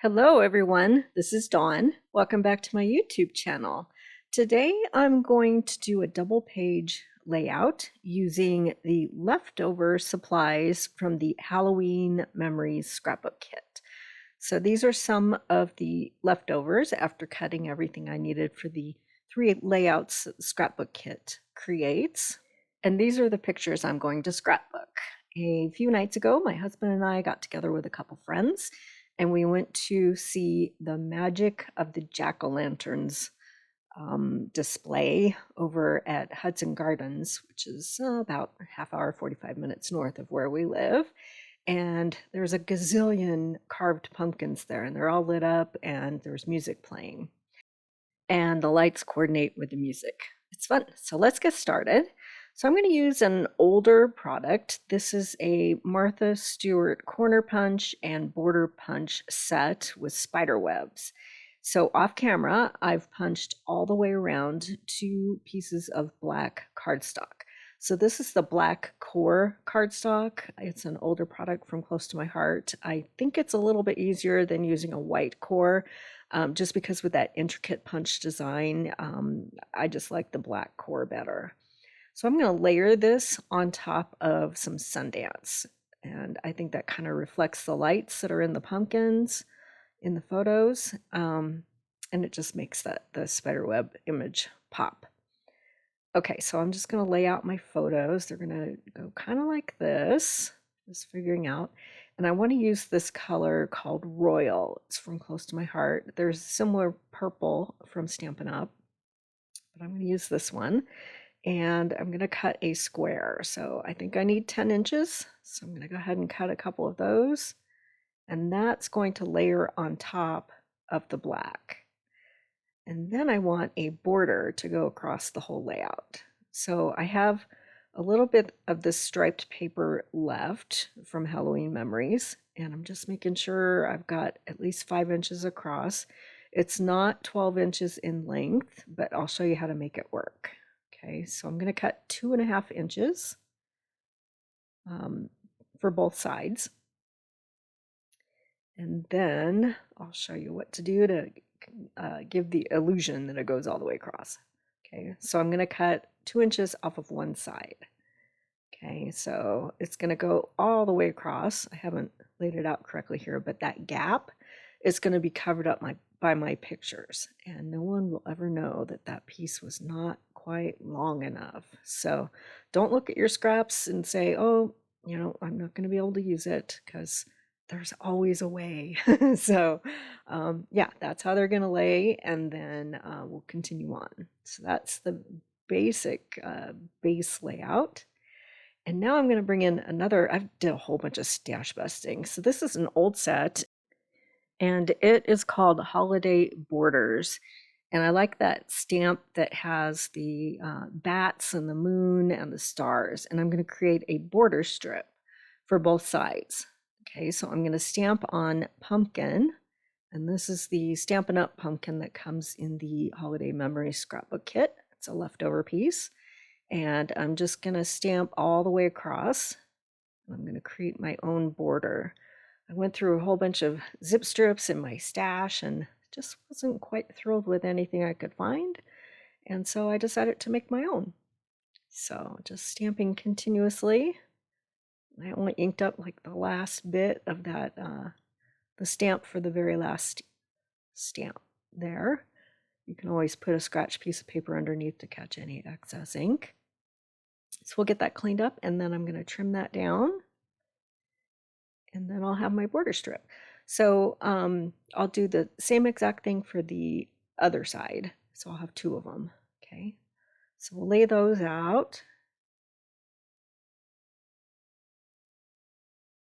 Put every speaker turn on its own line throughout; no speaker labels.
Hello everyone, this is Dawn. Welcome back to my YouTube channel. Today I'm going to do a double page layout using the leftover supplies from the Halloween Memories scrapbook kit. So these are some of the leftovers after cutting everything I needed for the 3 layouts that the scrapbook kit creates. And these are the pictures I'm going to scrapbook. A few nights ago, my husband and I got together with a couple friends and we went to see the Magic of the Jack-o'-lanterns display over at Hudson Gardens, which is about a half hour, 45 minutes north of where we live. And there's a gazillion carved pumpkins there, and they're all lit up, and there's music playing. And the lights coordinate with the music. It's fun. So let's get started. So I'm going to use an older product. This is a Martha Stewart corner punch and border punch set with spider webs. So off camera, I've punched all the way around 2 pieces of black cardstock. So this is the black core cardstock. It's an older product from Close to My Heart. I think it's a little bit easier than using a white core, just because with that intricate punch design, I just like the black core better. So I'm going to layer this on top of some Sundance. And I think that kind of reflects the lights that are in the pumpkins in the photos. And it just makes the spiderweb image pop. Okay, so I'm just going to lay out my photos. They're going to go kind of like this, just figuring out. And I want to use this color called Royal. It's from Close to My Heart. There's similar purple from Stampin' Up, but I'm going to use this one. And I'm going to cut a square. So I think I need 10 inches. So I'm going to go ahead and cut a couple of those. And that's going to layer on top of the black. And then I want a border to go across the whole layout. So I have a little bit of this striped paper left from Halloween Memories. And I'm just making sure I've got at least 5 inches across. It's not 12 inches in length, but I'll show you how to make it work. Okay, so I'm going to cut 2.5 inches for both sides. And then I'll show you what to do to give the illusion that it goes all the way across. Okay, so I'm going to cut 2 inches off of one side. Okay, so it's going to go all the way across. I haven't laid it out correctly here, but that gap is going to be covered up by my pictures. And no one will ever know that that piece was not quite long enough. So don't look at your scraps and say, oh, I'm not going to be able to use it, because there's always a way. So yeah, that's how they're going to lay, and then we'll continue on. So that's the basic base layout. And now I'm going to bring in another. I did a whole bunch of stash busting. So this is an old set, and it is called Holiday Borders. And I like that stamp that has the bats and the moon and the stars. And I'm going to create a border strip for both sides. Okay, so I'm going to stamp on pumpkin. And this is the Stampin' Up pumpkin that comes in the Holiday Memories scrapbook kit. It's a leftover piece. And I'm just going to stamp all the way across. I'm going to create my own border. I went through a whole bunch of zip strips in my stash and just wasn't quite thrilled with anything I could find. And so I decided to make my own. So just stamping continuously. I only inked up like the last bit of that, the stamp for the very last stamp there. You can always put a scratch piece of paper underneath to catch any excess ink. So we'll get that cleaned up, and then I'm going to trim that down. And then I'll have my border strip. So I'll do the same exact thing for the other side. So I'll have 2 of them. Okay, so we'll lay those out.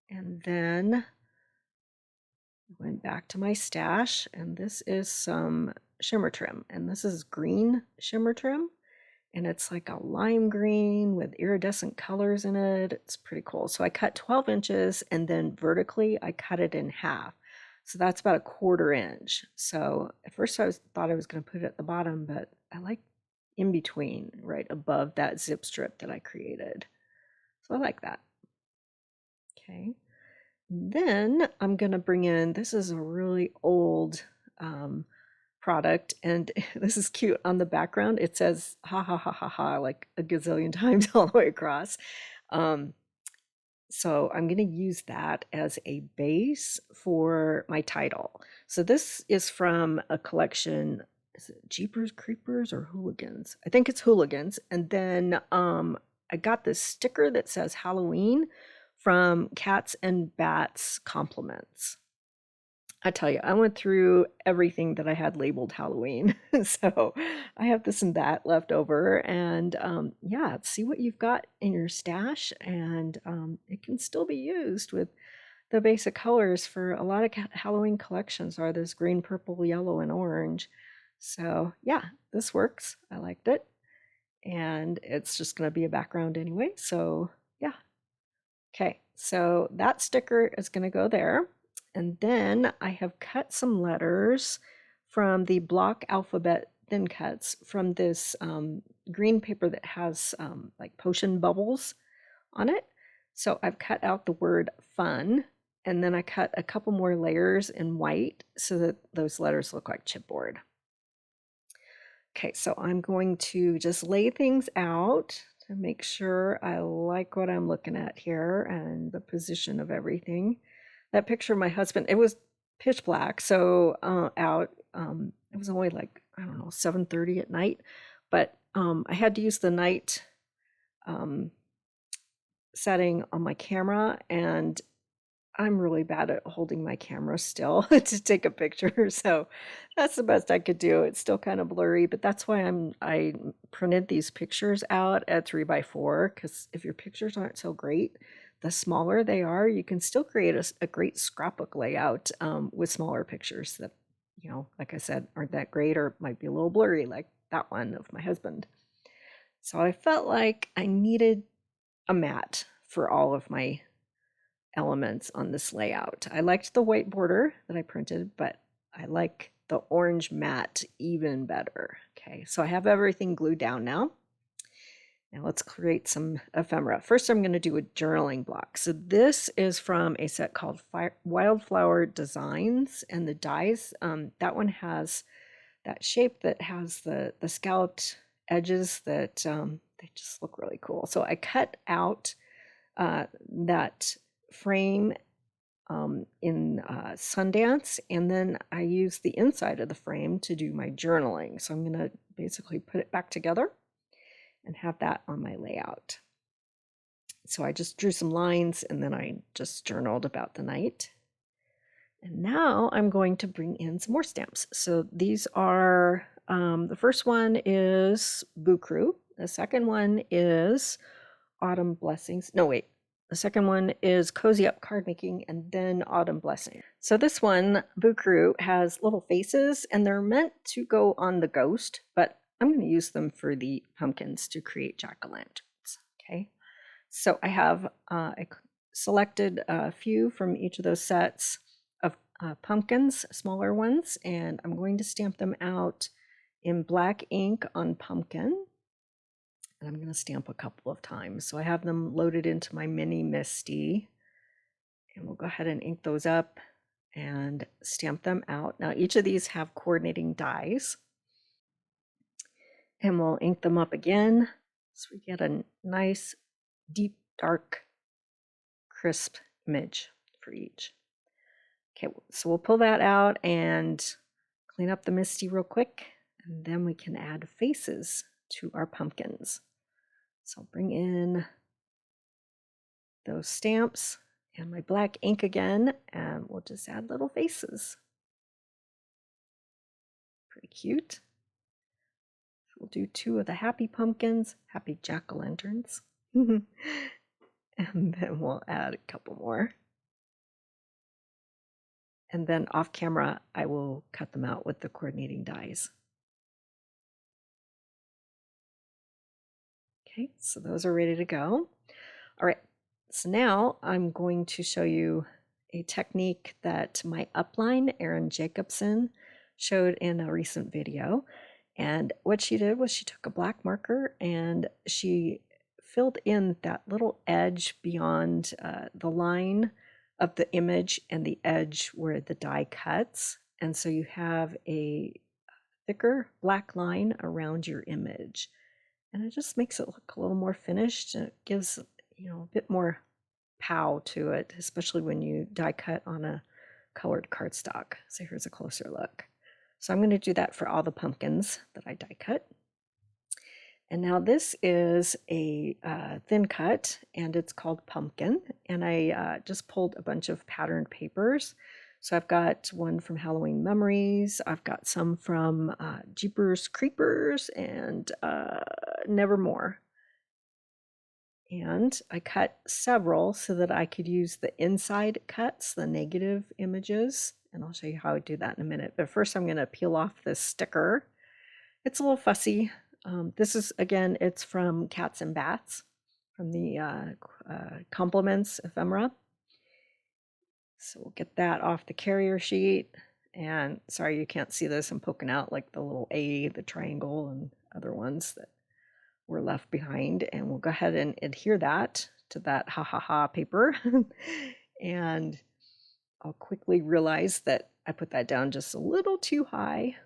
And then I went back to my stash, and this is some Shimmer Trim. And this is green Shimmer Trim. And it's like a lime green with iridescent colors in it. It's pretty cool. So I cut 12 inches, and then vertically I cut it in half. So that's about 1/4 inch. So at first I thought I was going to put it at the bottom, but I like in between, right above that zip strip that I created. So I like that. Okay. Then I'm going to bring in, this is a really old product, and this is cute. On the background it says ha ha ha ha ha like a gazillion times all the way across. So I'm going to use that as a base for my title. So this is from a collection, is it Jeepers Creepers or Hooligans? I think it's Hooligans. And then I got this sticker that says Halloween from Cats and Bats Compliments. I tell you, I went through everything that I had labeled Halloween. So I have this and that left over. And yeah, see what you've got in your stash. And it can still be used with the basic colors for a lot of Halloween collections are this green, purple, yellow, and orange. So yeah, this works. I liked it. And it's just going to be a background anyway. So yeah. Okay, so that sticker is going to go there. And then I have cut some letters from the block alphabet thin cuts from this green paper that has like potion bubbles on it. So I've cut out the word fun, and then I cut a couple more layers in white so that those letters look like chipboard. Okay, so I'm going to just lay things out to make sure I like what I'm looking at here and the position of everything. That picture of my husband, it was pitch black, so it was only like, I don't know, 7:30 at night, but I had to use the night setting on my camera, and I'm really bad at holding my camera still to take a picture, so that's the best I could do. It's still kind of blurry, but that's why I printed these pictures out at 3x4, because if your pictures aren't so great, the smaller they are, you can still create a great scrapbook layout with smaller pictures that, you know, like I said, aren't that great or might be a little blurry, like that one of my husband. So I felt like I needed a mat for all of my elements on this layout. I liked the white border that I printed, but I like the orange mat even better. Okay, so I have everything glued down now. Now let's create some ephemera. First, I'm going to do a journaling block. So this is from a set called Wildflower Designs, and the dies, that one has that shape that has the scalloped edges that they just look really cool. So I cut out that frame in Sundance, and then I use the inside of the frame to do my journaling. So I'm going to basically put it back together and have that on my layout. So I just drew some lines and then I just journaled about the night. And now I'm going to bring in some more stamps. So these are, the first one is Bucru. The second one is Autumn Blessings. No, wait. The second one is Cozy Up Card Making, and then Autumn Blessing. So this one, Bucru, has little faces, and they're meant to go on the ghost, but I'm going to use them for the pumpkins to create jack-o'-lanterns. Okay, so I have I selected a few from each of those sets of pumpkins, smaller ones, and I'm going to stamp them out in black ink on pumpkin. And I'm going to stamp a couple of times. So I have them loaded into my mini Misty. And we'll go ahead and ink those up and stamp them out. Now each of these have coordinating dies. And we'll ink them up again so we get a nice, deep, dark, crisp image for each. Okay, so we'll pull that out and clean up the Misty real quick. And then we can add faces to our pumpkins. So I'll bring in those stamps and my black ink again, and we'll just add little faces. Pretty cute. So we'll do two of the happy pumpkins, happy jack-o'-lanterns. And then we'll add a couple more. And then off camera, I will cut them out with the coordinating dies. Okay, so those are ready to go. All right, so now I'm going to show you a technique that my upline, Erin Jacobson, showed in a recent video. And what she did was she took a black marker and she filled in that little edge beyond the line of the image and the edge where the die cuts. And so you have a thicker black line around your image. And it just makes it look a little more finished, and it gives, a bit more pow to it, especially when you die cut on a colored cardstock. So here's a closer look. So I'm going to do that for all the pumpkins that I die cut. And now this is a thin cut, and it's called Pumpkin. And I just pulled a bunch of patterned papers. So I've got one from Halloween Memories. I've got some from Jeepers Creepers and Nevermore. And I cut several so that I could use the inside cuts, the negative images. And I'll show you how I do that in a minute. But first I'm going to peel off this sticker. It's a little fussy. This is, again, it's from Cats and Bats, from the Compliments ephemera. So we'll get that off the carrier sheet. And sorry, you can't see this. I'm poking out like the little A, the triangle, and other ones that were left behind. And we'll go ahead and adhere that to that ha ha ha paper. And I'll quickly realize that I put that down just a little too high.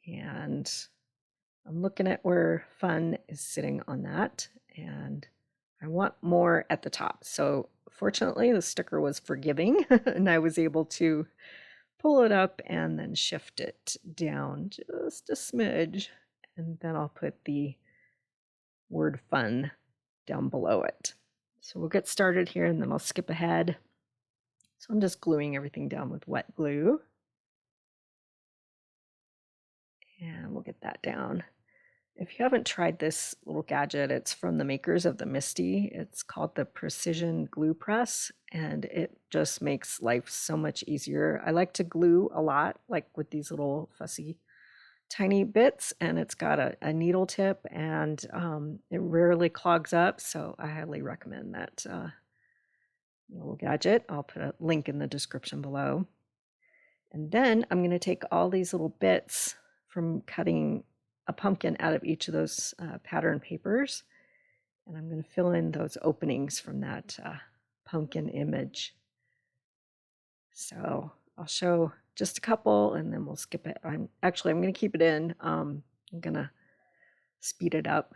And I'm looking at where fun is sitting on that, and I want more at the top. So fortunately, the sticker was forgiving, and I was able to pull it up and then shift it down just a smidge. And then I'll put the word fun down below it. So we'll get started here, and then I'll skip ahead. So I'm just gluing everything down with wet glue. And we'll get that down. If you haven't tried this little gadget, it's from the makers of the Misty. It's called the Precision Glue Press, and it just makes life so much easier. I like to glue a lot, like with these little fussy tiny bits, and it's got a needle tip, and it rarely clogs up, so I highly recommend that little gadget. I'll put a link in the description below. And then I'm going to take all these little bits from cutting a pumpkin out of each of those pattern papers, and I'm going to fill in those openings from that pumpkin image. So I'll show just a couple, and then we'll skip it. I'm going to keep it in. I'm going to speed it up.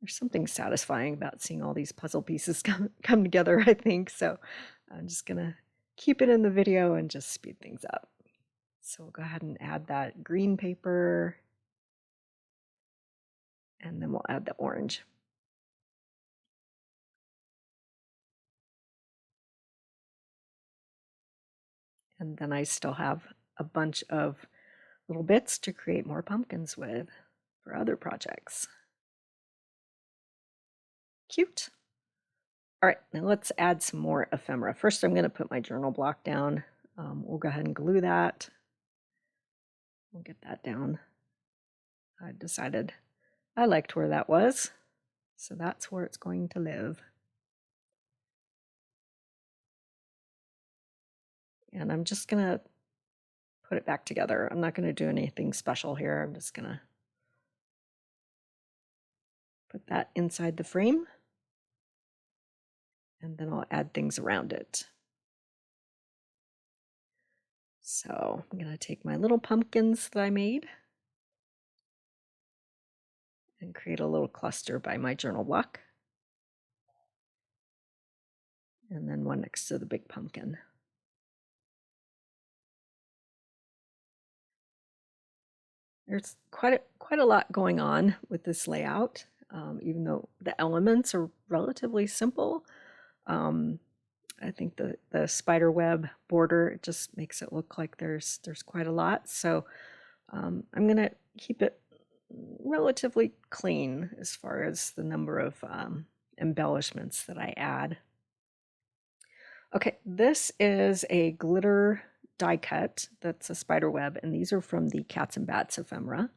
There's something satisfying about seeing all these puzzle pieces come together, I think. So I'm just going to keep it in the video and just speed things up. So we'll go ahead and add that green paper, and then we'll add the orange. And then I still have a bunch of little bits to create more pumpkins with for other projects. Cute. All right, now let's add some more ephemera. First, I'm going to put my journal block down. We'll go ahead and glue that. We'll get that down. I decided I liked where that was, so that's where it's going to live. And I'm just going to put it back together. I'm not going to do anything special here. I'm just going to put that inside the frame, and then I'll add things around it. So I'm going to take my little pumpkins that I made and create a little cluster by my journal block, and then one next to the big pumpkin. There's quite a lot going on with this layout, even though the elements are relatively simple. I think the spider web border, it just makes it look like there's quite a lot. So I'm going to keep it relatively clean as far as the number of embellishments that I add. Okay, this is a glitter die cut that's a spider web, and these are from the Cats and Bats ephemera.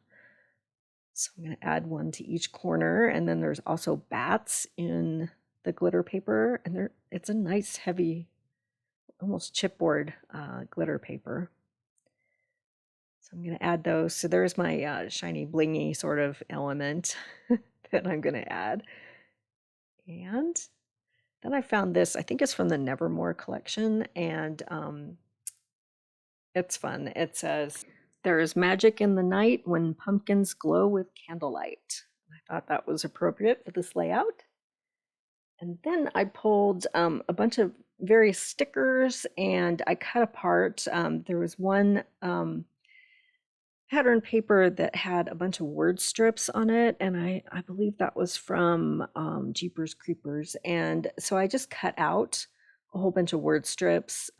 So I'm going to add one to each corner, and then there's also bats in the glitter paper, and it's a nice heavy, almost chipboard glitter paper. So I'm going to add those. So there's my shiny blingy sort of element that I'm going to add. And Then I found this, I think it's from the Nevermore collection, and it's fun. It says, "There is magic in the night when pumpkins glow with candlelight." I thought that was appropriate for this layout. And then I pulled a bunch of various stickers and I cut apart. There was one pattern paper that had a bunch of word strips on it, and I believe that was from Jeepers Creepers. And so I just cut out a whole bunch of word strips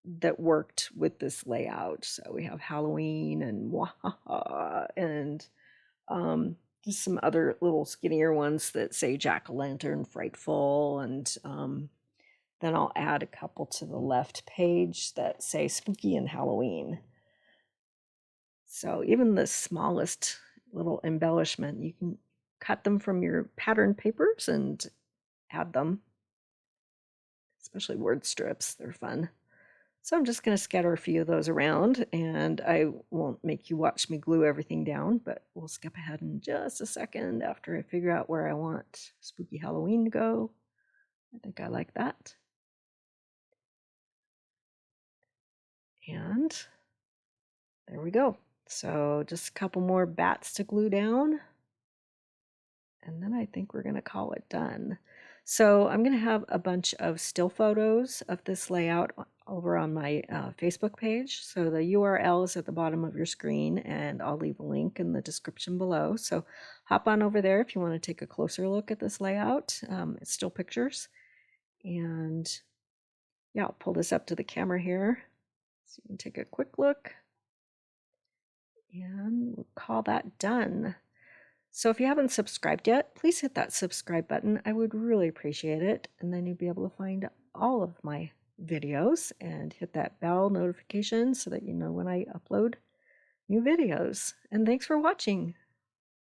that worked with this layout. So we have Halloween and Wahaha and just some other little skinnier ones that say Jack-o'-lantern, Frightful, and then I'll add a couple to the left page that say Spooky and Halloween. So even the smallest little embellishment, you can cut them from your pattern papers and add them, especially word strips. They're fun. So I'm just going to scatter a few of those around, and I won't make you watch me glue everything down, but we'll skip ahead in just a second after I figure out where I want Spooky Halloween to go. I think I like that. And there we go. So just a couple more bats to glue down. And then I think we're going to call it done. So I'm going to have a bunch of still photos of this layout over on my Facebook page. So the URL is at the bottom of your screen, and I'll leave a link in the description below. So hop on over there if you want to take a closer look at this layout. It's still pictures. And yeah, I'll pull this up to the camera here so you can take a quick look. And we'll call that done. So if you haven't subscribed yet, please hit that subscribe button. I would really appreciate it. And then you'll be able to find all of my videos and hit that bell notification so that you know when I upload new videos. And thanks for watching.